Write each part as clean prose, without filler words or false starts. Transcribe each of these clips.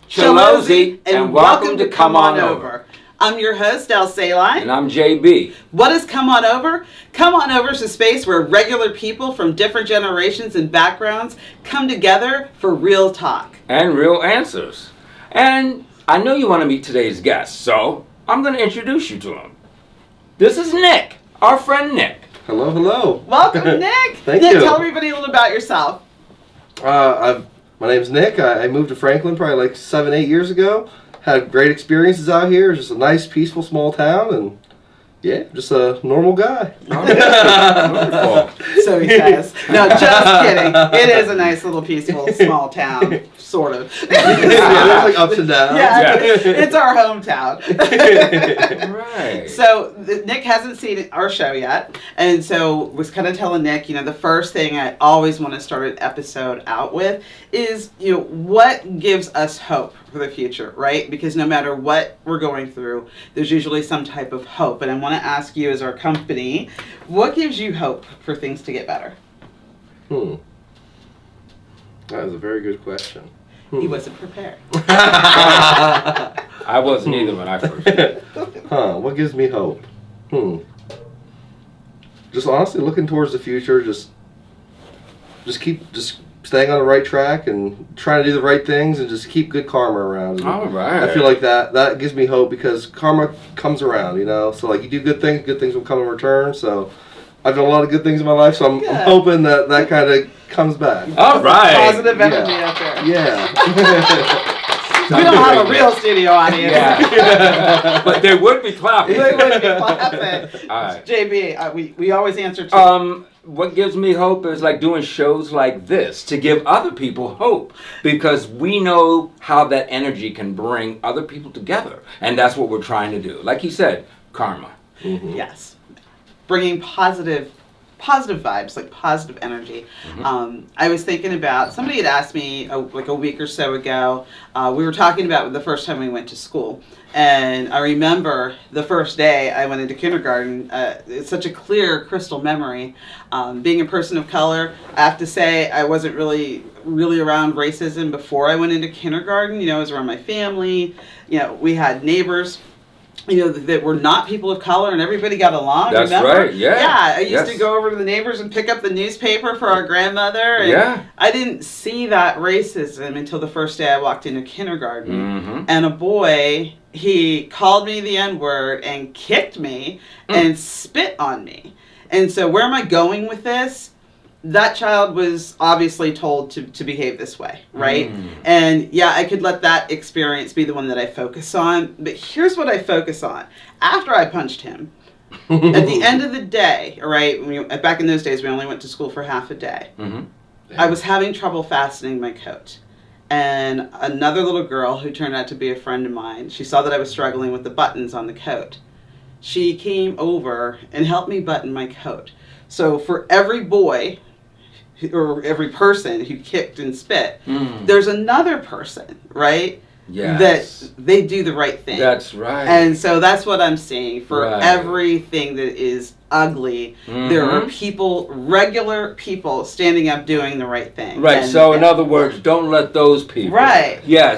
Chalozy, and welcome to Come On Over. I'm your host, El Saline. And I'm JB. What is Come On Over? Come On Over is a space where regular people from different generations and backgrounds come together for real talk. And real answers. And I know you want to meet today's guest, so I'm going to introduce you to him. This is Nick, our friend Nick. Hello, hello. Welcome, Nick. Thank Nick, you. tell everybody a little about yourself. My name's Nick. I moved to Franklin probably like 7-8 years ago. Had great experiences out here. It's just a nice, peaceful, small town, and yeah, just a normal guy. Wonderful. So he says. No, just kidding. It is a nice little peaceful small town, sort of. Yeah, there's like ups and downs. Yeah, it's our hometown. Right. So Nick hasn't seen our show yet, and so was kind of telling Nick, the first thing I always want to start an episode out with is, what gives us hope for the future, right? Because no matter what we're going through, there's usually some type of hope. And I want to ask you, as our company, what gives you hope for things to get better? That was a very good question. He wasn't prepared. I wasn't either when I first did. What gives me hope? Just honestly looking towards the future, just keep staying on the right track and trying to do the right things and just keep good karma around. All right. I feel like that gives me hope because karma comes around, So like you do good things will come in return. So I've done a lot of good things in my life, so I'm hoping that kind of comes back. All right. Positive energy out there. Yeah. We don't have a real studio audience. Yeah. But they would be clapping. They would be clapping. All right. JB, we always answer to what gives me hope is like doing shows like this to give other people hope, because we know how that energy can bring other people together, and that's what we're trying to do. Like he said, karma. Mm-hmm. Yes, bringing positive vibes, like positive energy. Mm-hmm. I was thinking about, somebody had asked me like a week or so ago, we were talking about the first time we went to school, and I remember the first day I went into kindergarten. It's such a clear crystal memory. Being a person of color, I have to say I wasn't really around racism before I went into kindergarten. I was around my family. We had neighbors that were not people of color, and everybody got along. That's remember? right, yeah. Yeah, I used to go over to the neighbors and pick up the newspaper for our grandmother, and I didn't see that racism until the first day I walked into kindergarten. Mm-hmm. And a boy, he called me the N-word and kicked me and spit on me. And so where am I going with this? That child was obviously told to behave this way, right? And yeah, I could let that experience be the one that I focus on. But here's what I focus on. After I punched him, at the end of the day, all right, back in those days, we only went to school for half a day. Mm-hmm. I was having trouble fastening my coat. And another little girl who turned out to be a friend of mine, she saw that I was struggling with the buttons on the coat. She came over and helped me button my coat. So for every boy or every person who kicked and spit, there's another person, right? Yes. That they do the right thing. That's right. And so that's what I'm seeing. For everything that is ugly, there are regular people standing up doing the right thing. Right, and, so in other words, don't let those people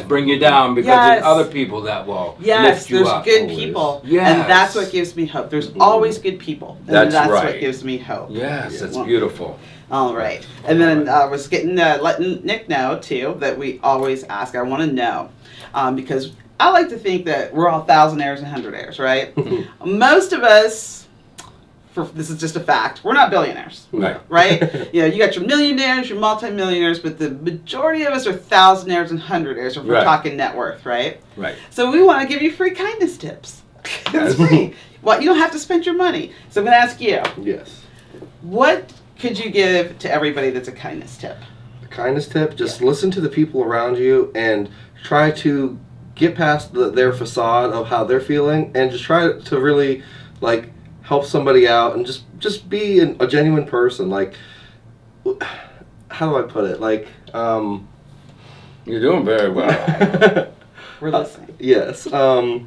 bring you down, because there's other people that will lift you up. There's good people. Yes. And that's what gives me hope. There's always good people. And that's what gives me hope. Yes, that's beautiful. All right. And then I was letting Nick know, too, that we always ask, I want to know, because I like to think that we're all thousandaires and hundredaires, right? Most of us, this is just a fact, we're not billionaires, right? You got your millionaires, your multimillionaires, but the majority of us are thousandaires and hundredaires if we're talking net worth, right? Right. So we want to give you free kindness tips. It's free. Well, you don't have to spend your money. So I'm going to ask you. Yes. What could you give to everybody that's a kindness tip? A kindness tip? Just listen to the people around you and try to get past their facade of how they're feeling, and just try to really help somebody out, and just be a genuine person. How do I put it? You're doing very well. We're listening. Yes. Oh,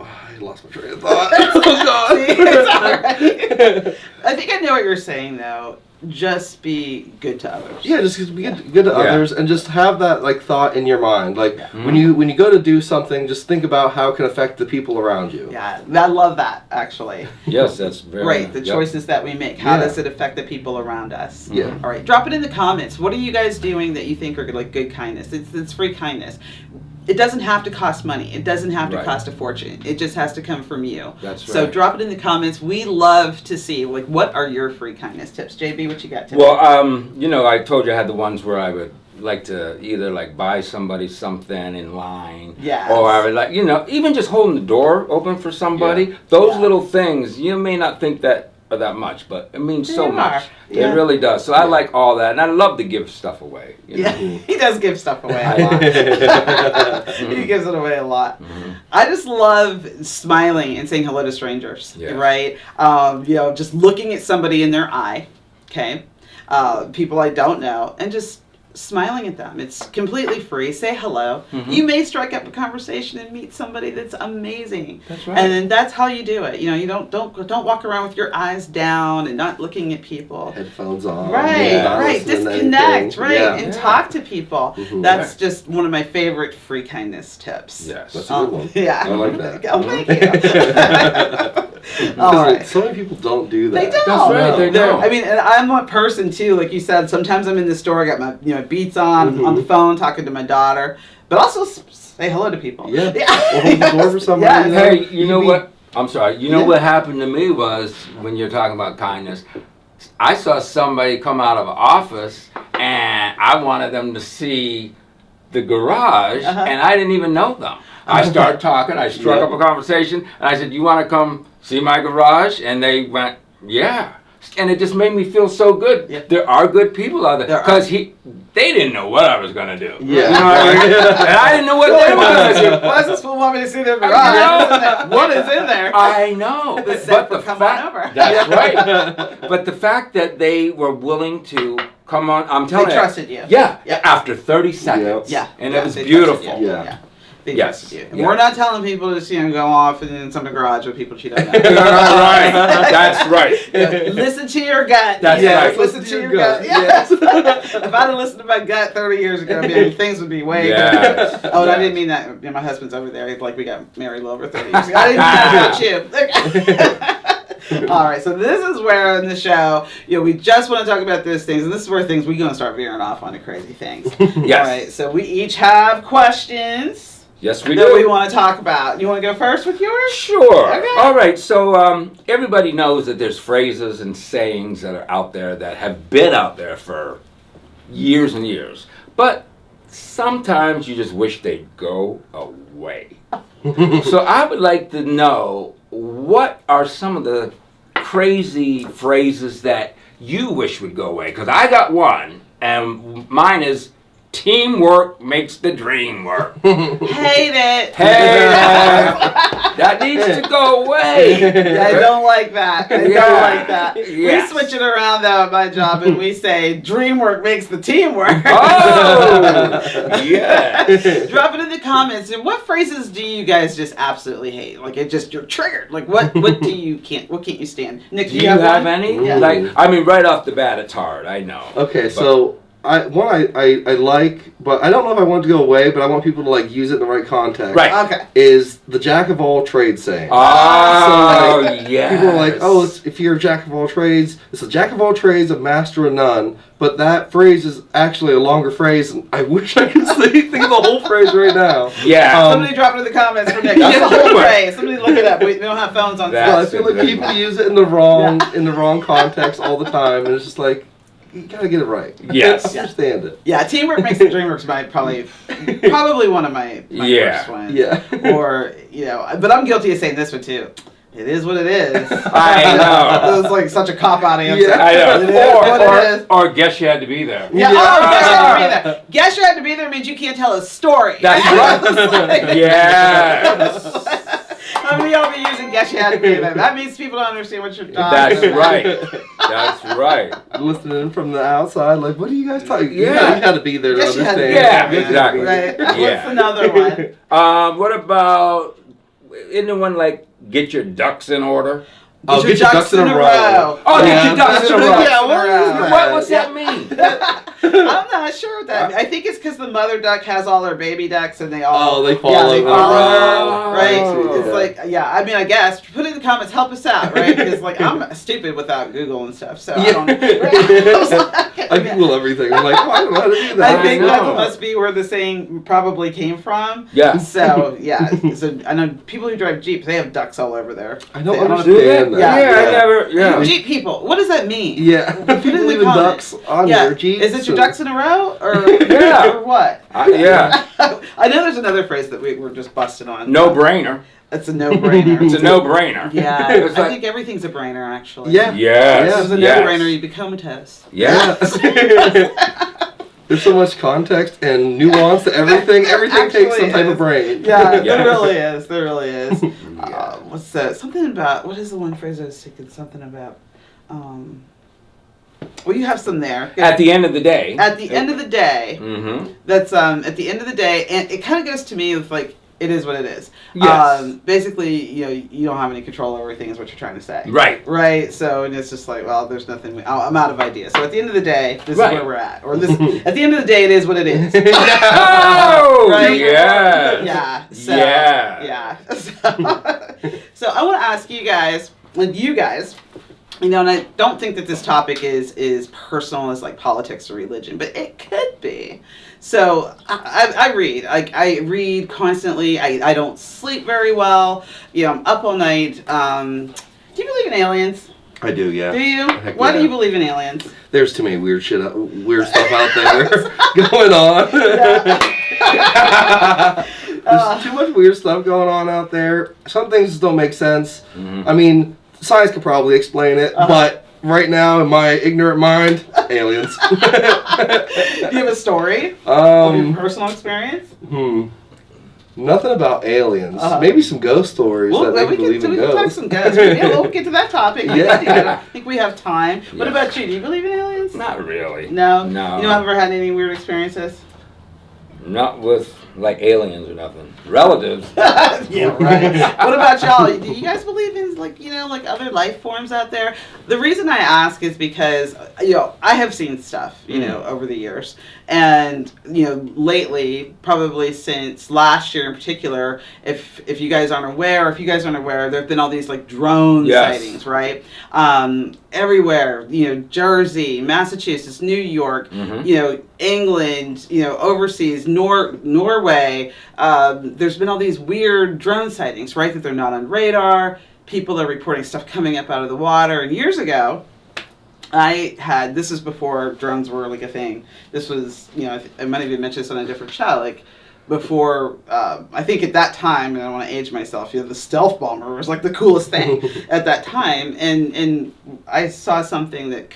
I lost my train of thought. Oh God. See, it's all right. I think I know what you're saying though. Just be good to others. Yeah, just be good to others, and just have that like thought in your mind. Like when you go to do something, just think about how it can affect the people around you. Yeah, I love that actually. Yes, that's very Right, the choices that we make. How does it affect the people around us? Yeah. All right, drop it in the comments. What are you guys doing that you think are like good kindness? It's free kindness. It doesn't have to cost money. It doesn't have to cost a fortune. It just has to come from you. That's right. So drop it in the comments. We love to see, like, what are your free kindness tips? JB, what you got today? Well, I told you I had the ones where I would like to either like buy somebody something in line. Yes. Or I would like, even just holding the door open for somebody. Those little things, you may not think that are that much, but it means so much. Yeah. It really does. So I like all that, and I love to give stuff away. Yeah, he does give stuff away a lot. He gives it away a lot. I just love smiling and saying hello to strangers, right? Just looking at somebody in their eye, okay? People I don't know, and just smiling at them. It's completely free. Say hello. You may strike up a conversation and meet somebody that's amazing. That's right. And then that's how you do it. You don't walk around with your eyes down and not looking at people. Headphones on. Right. Disconnect, and Yeah. talk to people. That's just one of my favorite free kindness tips. Yes. That's a good one. Yeah. I like that. Oh, thank you. All right. So many people don't do that. They don't. That's right. They don't. I mean, and I'm a person too. Like you said, sometimes I'm in the store, I got my Beats on the phone, talking to my daughter, but also say hello to people. Yeah. Or hold the door for somebody. Hey, you know what? I'm sorry. You know what happened to me was when you're talking about kindness. I saw somebody come out of an office, and I wanted them to see the garage, and I didn't even know them. I started talking. I struck up a conversation, and I said, "You want to come see my garage?" And they went, "Yeah." And it just made me feel so good. Yeah. There are good people out there because they didn't know what I was gonna do. Yeah, you know what I mean? And I didn't know what they were gonna do. Why does this fool want me to see their garage? What is in there? I know. But the fact, over. That's right. But the fact that they were willing to come on, I'm telling you. They trusted you. Yeah. After 30 seconds. Yeah. And it was beautiful. Yeah. They trusted you. And we're not telling people to go off and in some garage with people she doesn't know. Right. That's right. Listen to your gut. That's right. Listen to your gut. Yes. If I'd have listened to my gut 30 years ago, things would be way better. Oh, and I didn't mean that. My husband's over there. Like we got married a little over 30 years ago. I didn't mean that about you. All right, so this is where in the show, we just want to talk about those things, and this is where we're going to start veering off onto crazy things. Yes. All right, so we each have questions. Yes, we that do. we want to talk about. You want to go first with yours? Sure. Okay. All right. So everybody knows that there's phrases and sayings that are out there that have been out there for years and years, but sometimes you just wish they'd go away. So I would like to know, what are some of the crazy phrases that you wish would go away? Because I got one, and mine is, teamwork makes the dream work. Hate it. That needs to go away. I don't like that. I don't like that. Yes. We switch it around though at my job, and we say dream work makes the team work. Oh, yeah. Drop it in the comments. And what phrases do you guys just absolutely hate? Like you're triggered. Like what can't you stand? Nick, Do you have one? any? Yeah. Right off the bat, it's hard. I know. Okay, so I like, but I don't know if I want it to go away, but I want people to use it in the right context. Right. Okay. Is the jack of all trades saying? Oh, yeah. People are like, if you're a jack of all trades, it's a jack of all trades, a master of none. But that phrase is actually a longer phrase, and I wish I could think of the whole phrase right now. Yeah. Somebody drop it in the comments for Nick. That's the whole phrase. Somebody look it up. We don't have phones on. Well, I feel like people use it in the wrong context all the time, and it's just like, you gotta get it right. Yes. Understand it. Yeah, teamwork makes the dream work. Probably one of my first ones. Yeah. Or but I'm guilty of saying this one too. It is what it is. I know. It was like such a cop-out answer. Yeah, I know. It is what it is. Or guess you had to be there. Yeah. Oh, guess you had to be there. Guess you had to be there means you can't tell a story. That's right. Yes. How many of y'all to use and guess you had to pay them. That means people don't understand what you're talking That's about. right. That's right. Listening from the outside, like, what are you guys talking? Yeah. You had to be there to Yes, you had to understand. be Yeah, exactly. Right. Yeah. What's another one? What about anyone like get your ducks in order? Oh, get your ducks in a row. Oh, Yeah. get your ducks in a row. Yeah, what is that? What's that mean? I'm not sure what that. I think it's because the mother duck has all her baby ducks, and they all. Oh, they fall yeah, over. they fall Oh. over. Right. Yeah. It's like, yeah. I mean, I guess put it in the comments, help us out, right? Because like I'm stupid without Google and stuff, so I don't. Right? I Google everything. I'm like, oh, I don't know how to do that. I think I that know. must be where the saying probably came from. Yeah. So yeah, so I know people who drive Jeeps, they have ducks all over there. I don't They- understand that. Yeah, I never. Yeah. Jeep people, what does that mean? Yeah. Put it in People the leaving comments. ducks on Yeah, their Jeeps. is it your ducks in a row or Yeah. or what? Yeah. I know there's another phrase that we were just busted on. No brainer. It's a no-brainer. It's a no-brainer. Yeah, It's I like, think everything a brainer actually. Yeah. yes. If it was a yes. no-brainer, you become a toast. Yes. There's so much context and nuance to everything. Everything takes some Actually type is. of brain. Yeah, Yeah. there really is. There really is. Yeah. What's that? Something about, what is the one phrase I was thinking? Something about, well, you have some there. At the end of the day. At the end of the day, Mm-hmm. that's, at the end of the day, and it kind of goes to me with like, it is what it is. Yes. Basically, you know, you don't have any control over everything is what you're trying to say. Right. Right, so and it's just like, well, there's nothing. I'm out of ideas. So at the end of the day, this Right. is where we're at, or this. At the end of the day, it is what it is. Oh, Right? yes. Yeah. So, Yeah. Yeah. So I want to ask you guys, you know, and I don't think that this topic is personal as like politics or religion, but it could be. So I read. I read constantly. I don't sleep very well. You know, I'm up all night. Do you believe in aliens? I do, yeah. Do you? Heck Why do yeah. you believe in aliens? There's too many weird stuff out there going on. There's too much weird stuff going on out there. Some things just don't make sense. Mhm. I mean, science could probably explain it, but right now, in my ignorant mind, aliens. Do you have a story of your um, personal experience? Nothing about aliens. Uh-huh. Maybe some ghost stories Well, that we make believe in can talk ghosts. some ghosts. Yeah, we'll get to that topic. Yeah. I think we have time. What Yeah. about you? Do you believe in aliens? Not really. No. No. You don't ever had any weird experiences? Not with like aliens or nothing. Relatives. Yeah, right. What about y'all? Do you guys believe in like, you know, like other life forms out there? The reason I ask is because, you know, I have seen stuff, you know, over the years. And, you know, lately, probably since last year in particular, if you guys aren't aware, there have been all these like drone Yes. sightings, right? Everywhere, you know, Jersey, Massachusetts, New York, Mhm. you know, England, you know, overseas, Norway. There's been all these weird drone sightings, right? That they're not on radar. People are reporting stuff coming up out of the water. And years ago, this is before drones were like a thing. This was, you know, I might have even mentioned this on a different show, like before, I think at that time, and I don't want to age myself, you know, the stealth bomber was like the coolest thing at that time. And I saw something that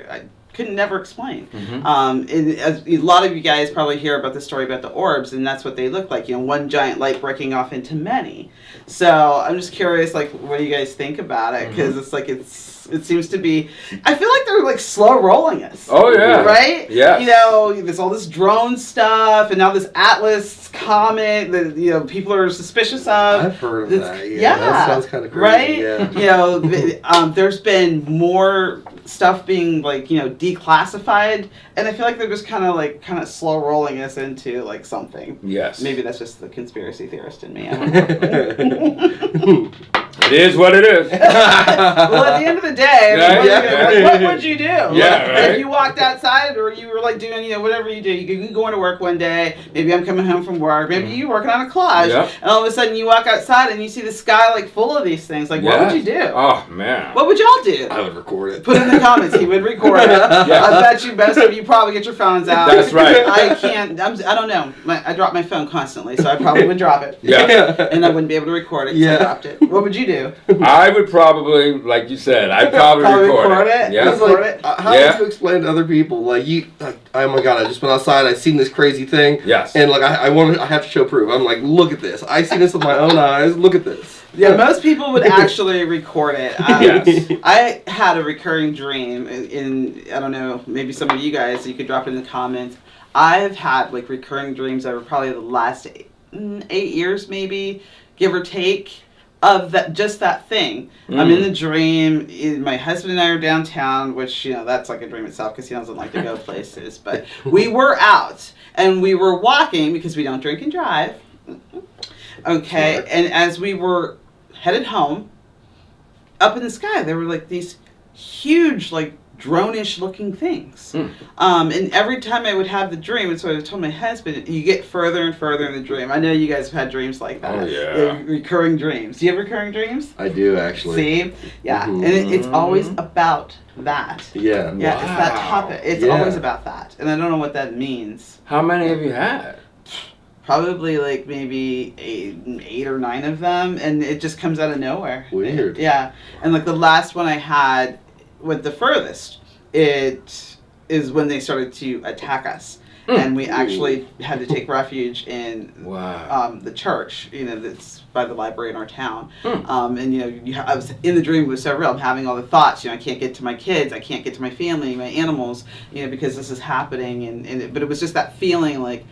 I could never explain. And as a lot of you guys probably hear about the story about the orbs, and that's what they look like, you know, one giant light breaking off into many. So I'm just curious, like, what do you guys think about it? Because it's like, it seems to be, I feel like they're like slow rolling us. Oh yeah. Right? Yeah. You know, there's all this drone stuff, and now this Atlas comet that, you know, people are suspicious of. I've heard of that. Yeah, that sounds kind of crazy. Right? Yeah. You know, there's been more stuff being like, you know, declassified, and I feel like they're just kind of slow rolling us into like something. Yes. Maybe that's just the conspiracy theorist in me. I don't know. It is what it is. Well, at the end of the day, Right? what would you do? Yeah, right. If you walked outside, or you were like doing, you know, whatever you do, you can go into work one day. Maybe I'm coming home from work. Maybe you're working on a collage, Yep. and all of a sudden you walk outside and you see the sky like full of these things. Like, what would you do? Oh man. What would y'all do? I would record it. Put it in the comments. He would record it. I bet you most of you probably get your phones out. That's right. I can't. I don't know. I drop my phone constantly, so I probably would drop it. Yeah. And I wouldn't be able to record it. So I Yeah. dropped it. What would you do? do? I would probably, like you said, I'd probably record it. Yeah. It's like, how would you explain to other people? Like, oh my God, I just went outside, I seen this crazy thing. Yes. And like, I have to show proof. I'm like, look at this. I see this with my own eyes. Look at this. Yeah, most people would actually record it. Yes. I had a recurring dream I don't know, maybe some of you guys, you could drop it in the comments. I've had like recurring dreams over probably the last 8 years, maybe, give or take, of that thing. I'm in the dream. My husband and I are downtown, which, that's like a dream itself because he doesn't like to go places. But we were out and we were walking because we don't drink and drive. Okay, sure. And as we were headed home, up in the sky, there were like these huge, like, drone-ish looking things. And every time I would have the dream, and so I told my husband, you get further and further in the dream. I know you guys have had dreams like that. Oh, yeah. Recurring dreams. Do you have recurring dreams? I do, actually. See? Yeah. And it's always about that. Yeah. Yeah, wow. It's that topic. It's always about that. And I don't know what that means. How many have you had? Probably like maybe 8 or 9 of them, and it just comes out of nowhere. Weird. Yeah. And like the last one I had went the furthest. It is when they started to attack us, and we actually had to take refuge in the church, that's by the library in our town. And I was in the dream, it was so real. I'm having all the thoughts. I can't get to my kids, I can't get to my family, my animals, because this is happening, but it was just that feeling like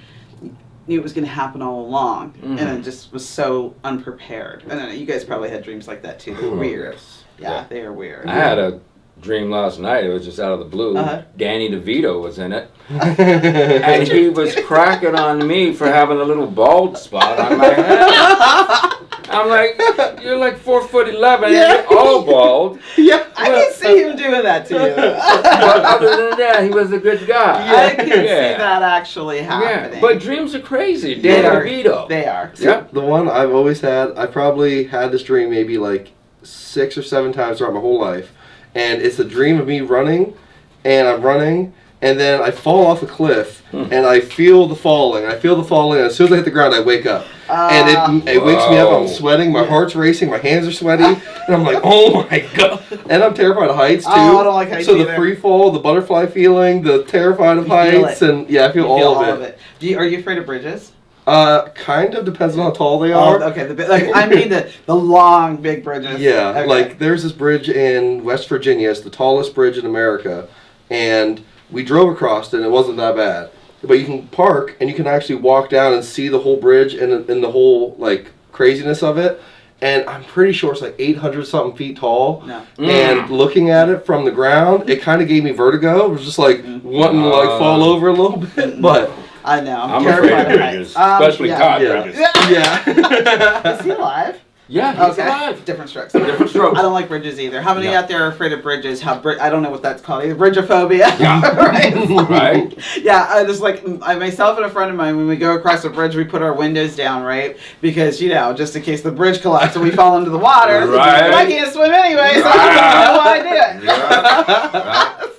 knew it was going to happen all along, and I just was so unprepared. I don't know, you guys probably had dreams like that too. They're weird. Yeah, they are weird. I had a dream last night. It was just out of the blue. Danny DeVito was in it, and he was cracking on me for having a little bald spot on my head. I'm like, you're like 4'11", and you're all bald. Yeah, I can see him doing that to you. But other than that, he was a good guy. Yeah, I can see that actually happening. Yeah. But dreams are crazy. Danny DeVito. They are. So the one I've always had, I probably had this dream maybe like 6 or 7 times throughout my whole life. And it's a dream of me running, and I'm running, and then I fall off a cliff, and I feel the falling. And as soon as I hit the ground, I wake up. And it wakes me up, I'm sweating, my heart's racing, my hands are sweaty, and I'm like, oh my God. And I'm terrified of heights, too. Oh, I don't like heights either. The free fall, the butterfly feeling, the terrified of heights, and I feel all of it. Are you afraid of bridges? Kind of depends on how tall they are. Oh, okay. I mean the long, big bridges. Yeah, okay. Like there's this bridge in West Virginia. It's the tallest bridge in America, and we drove across it, and it wasn't that bad. But you can park, and you can actually walk down and see the whole bridge and the whole like craziness of it. And I'm pretty sure it's like 800 something feet tall. No. And looking at it from the ground, it kind of gave me vertigo. It was just like wanting to like fall over a little bit, but. I know. I'm afraid of bridges, especially cod bridges. Yeah. Is he alive? Yeah, he's alive. Different strokes. Different strokes. I don't like bridges either. How many out there are afraid of bridges? I don't know what that's called. Either bridgeophobia. Yeah. Right. Yeah, I just like myself and a friend of mine, when we go across a bridge, we put our windows down, right? Because, just in case the bridge collapses and we fall into the water. Right. But I can't swim anyway, so I don't know why I do it. Yeah. Right.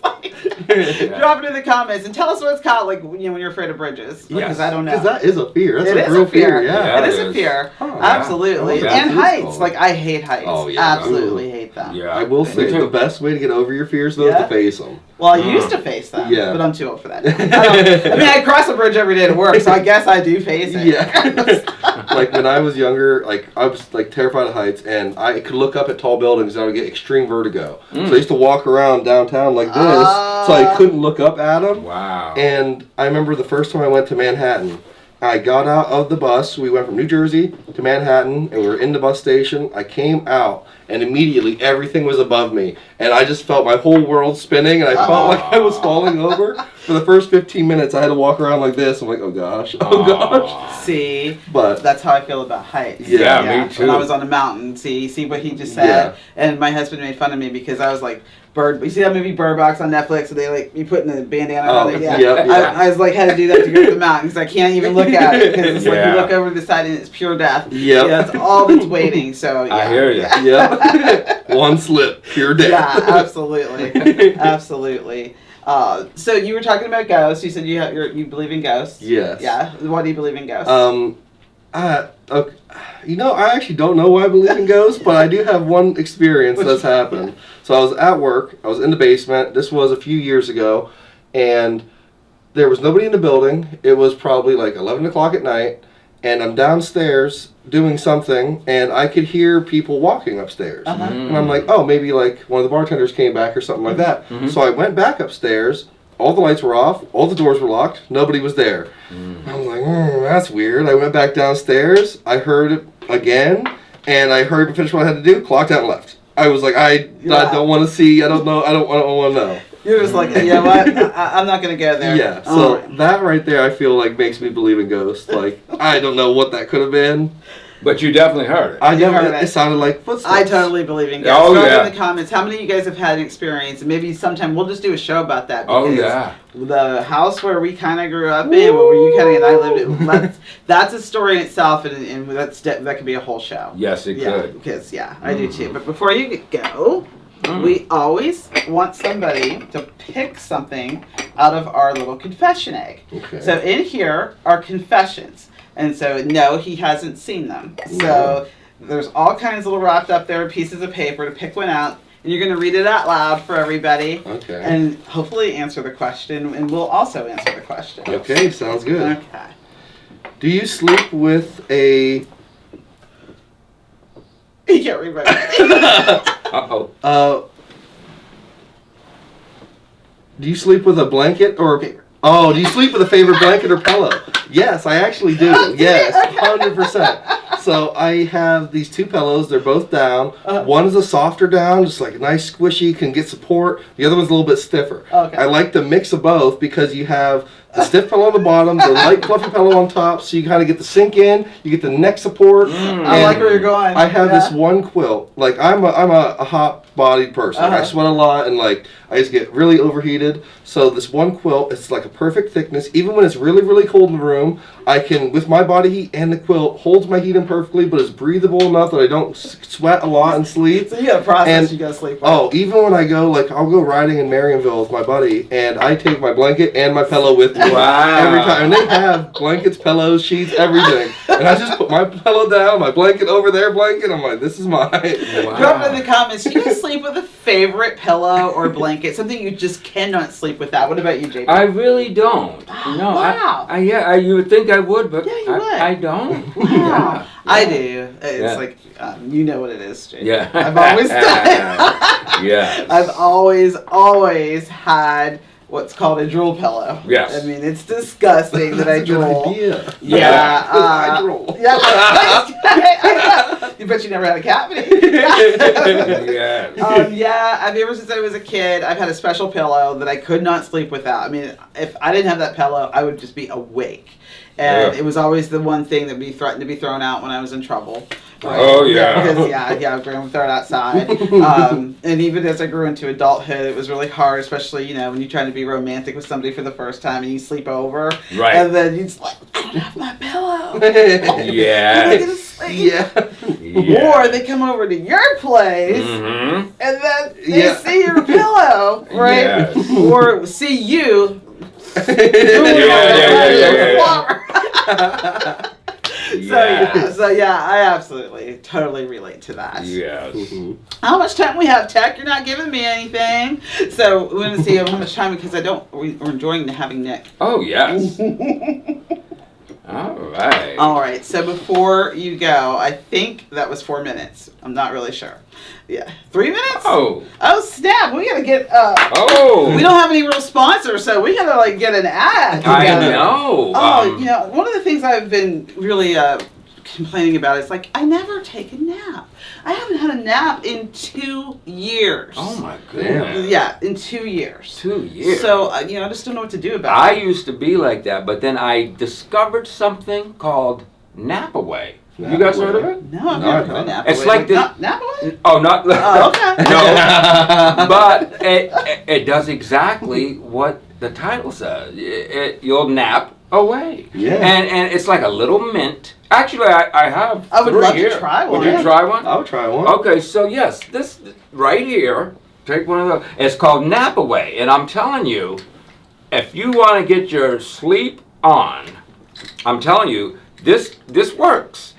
Drop it in the comments and tell us what it's called, like when you're afraid of bridges. Because I don't know. Because that is a fear. That's a real fear. Yeah. It is a fear. Oh, absolutely. Yeah. And heights. Like I hate heights. Oh, yeah. Absolutely hate them. Yeah. I will say the best way to get over your fears though is to face them. Well, I used to face them. Yeah. But I'm too old for that. I cross a bridge every day to work, so I guess I do face it. Yeah. Like when I was younger, like I was like terrified of heights, and I could look up at tall buildings and I would get extreme vertigo. So I used to walk around downtown like this, so I couldn't look up at them. Wow. And I remember the first time I went to Manhattan, I got out of the bus. We went from New Jersey to Manhattan, and we were in the bus station. I came out, and immediately everything was above me, and I just felt my whole world spinning, and I felt like I was falling over. For the first 15 minutes, I had to walk around like this. I'm like, oh gosh, oh gosh. See, but that's how I feel about heights. Yeah, me too. When I was on a mountain, see what he just said, and my husband made fun of me because I was like, you see that movie Bird Box on Netflix? And they like you putting the bandana on it. Yeah. I was like had to do that to go to the mountain because I can't even look at it because it's like you look over the side and it's pure death. Yeah, that's all that's waiting. So I hear you. Yep. One slip, pure death. Yeah, absolutely, absolutely. So you were talking about ghosts. You said you believe in ghosts. Yes. Yeah. Why do you believe in ghosts? Okay. I actually don't know why I believe in ghosts, but I do have one experience that's happened. So I was at work. I was in the basement. This was a few years ago, and there was nobody in the building. It was probably like 11 o'clock at night, and I'm downstairs doing something, and I could hear people walking upstairs. And I'm like, oh, maybe like one of the bartenders came back or something like that. So I went back upstairs. All the lights were off. All the doors were locked. Nobody was there. I was like, that's weird. I went back downstairs. I heard it again, and I heard him finish what I had to do, clocked out and left. I was like, I don't want to see. I don't know. I don't want to know. You're just like, you know what? I'm not going to go there. Yeah, so that right there I feel like makes me believe in ghosts. Like, I don't know what that could have been. But you definitely heard it. I heard it sounded like footsteps. I totally believe in ghosts. Oh, Throw yeah. in the comments how many of you guys have had an experience, and maybe sometime we'll just do a show about that. Oh, because yeah. The house where we kind of grew up in, where you kind of and I lived in, that's a story in itself, and that could be a whole show. Yes, it could. Because, I do too. But before you go, we always want somebody to pick something out of our little confession egg. Okay. So in here are confessions. And so, no, he hasn't seen them. So there's all kinds of little wrapped up there pieces of paper to pick one out. And you're going to read it out loud for everybody. Okay. And hopefully answer the question. And we'll also answer the question. Okay, sounds good. Okay. Do you sleep with a... You can't remember. Uh-oh. Do you sleep with a blanket or... Paper. Oh, do you sleep with a favorite blanket or pillow? Yes, I actually do. Yes, 100%. So I have these two pillows. They're both down. One is a softer down, just like a nice squishy, can get support. The other one's a little bit stiffer. Okay. I like the mix of both because you have the stiff pillow on the bottom, the light fluffy pillow on top, so you kind of get the sink in, you get the neck support. I like where you're going. I have this one quilt. Like I'm a hot-bodied person. I sweat a lot, and like I just get really overheated. So this one quilt, it's like a perfect thickness. Even when it's really, really cold in the room, I can, with my body heat and the quilt, holds my heat in perfectly, but it's breathable enough that I don't sweat a lot and sleep. So you got a process And- you got to sleep with. Oh, even when I go, like, I'll go riding in Marionville with my buddy, and I take my blanket and my pillow with me. Wow. Every time. And they have blankets, pillows, sheets, everything. And I just put my pillow down, my blanket over their blanket. I'm like, this is mine. Wow. Drop in the comments. Do you guys sleep with a favorite pillow or blanket? Something you just cannot sleep without. What about you, JP? I really don't. No. Wow. You would think I would, but Yeah, you would. I don't. Wow. Yeah. I do. It's Yeah. like, you know what it is, JP. Yeah. I've always done it. Yeah. I've always had what's called a drool pillow. Yes. I mean, it's disgusting that I That's a good drool. idea. Yeah. I drool. Yeah. You bet you never had a cat. Yeah. I mean, ever since I was a kid, I've had a special pillow that I could not sleep without. I mean, if I didn't have that pillow, I would just be awake. And Yeah. it was always the one thing that would be threatened to be thrown out when I was in trouble. Oh, yeah. Because, I was going to throw it outside. And even as I grew into adulthood, it was really hard, especially, when you're trying to be romantic with somebody for the first time and you sleep over. Right. And then you're just like, I don't have my pillow. Yeah. I'm gonna sleep. Yeah. Or they come over to your place Mm-hmm. and then they see your pillow, right? Yes. Or see you. So I absolutely, totally relate to that. Yes. How much time we have, Tech? You're not giving me anything. So we're going to see how much time, because we're enjoying having Nick. Oh, yes. All right. All right, so before you go, I think that was 4 minutes. I'm not really sure. Yeah, 3 minutes? Oh. Oh, snap. We got to get, Oh. we don't have any real sponsors, so we got to get an ad I together. know. Oh, one of the things I've been really complaining about is, like, I never take a nap. I haven't had a nap in 2 years. Oh, my goodness. Yeah, in 2 years. 2 years. So, I just don't know what to do about I it. used to be like that, but then I discovered something called Nap Away. You guys heard of it? No, I've No, never no. had a nap. It's away. like this- Nap away? Oh, not. Oh, okay. No. But it does exactly what the title says. You'll nap away. Yeah. And it's like a little mint. Actually, I have. I would 3 love to here. try one. Would you try one? I would try one. Okay, so yes, this right here, take one of those. It's called Nap Away, and I'm telling you, if you want to get your sleep on, I'm telling you, this works.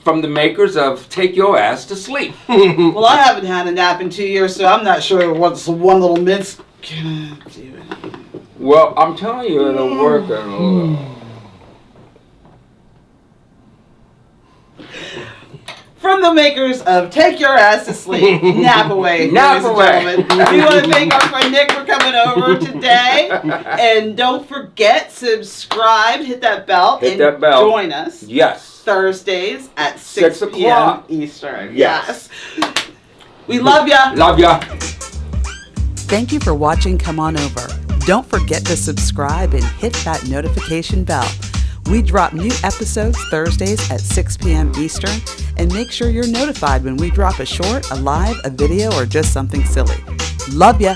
from the makers of Take Your Ass to Sleep. Well, I haven't had a nap in 2 years, so I'm not sure what's one little mince can do. Well, I'm telling you, it'll work. From the makers of Take Your Ass to Sleep, Nap Away. Nap Away. We want to thank our friend Nick for coming over today. And don't forget, subscribe, hit that bell, Hit that bell. Join us Yes. Thursdays at 6 6 o'clock. p.m. Eastern. Yes. We love ya. Love ya. Thank you for watching Come On Over. Don't forget to subscribe and hit that notification bell. We drop new episodes Thursdays at 6 p.m. Eastern, and make sure you're notified when we drop a short, a live, a video, or just something silly. Love ya!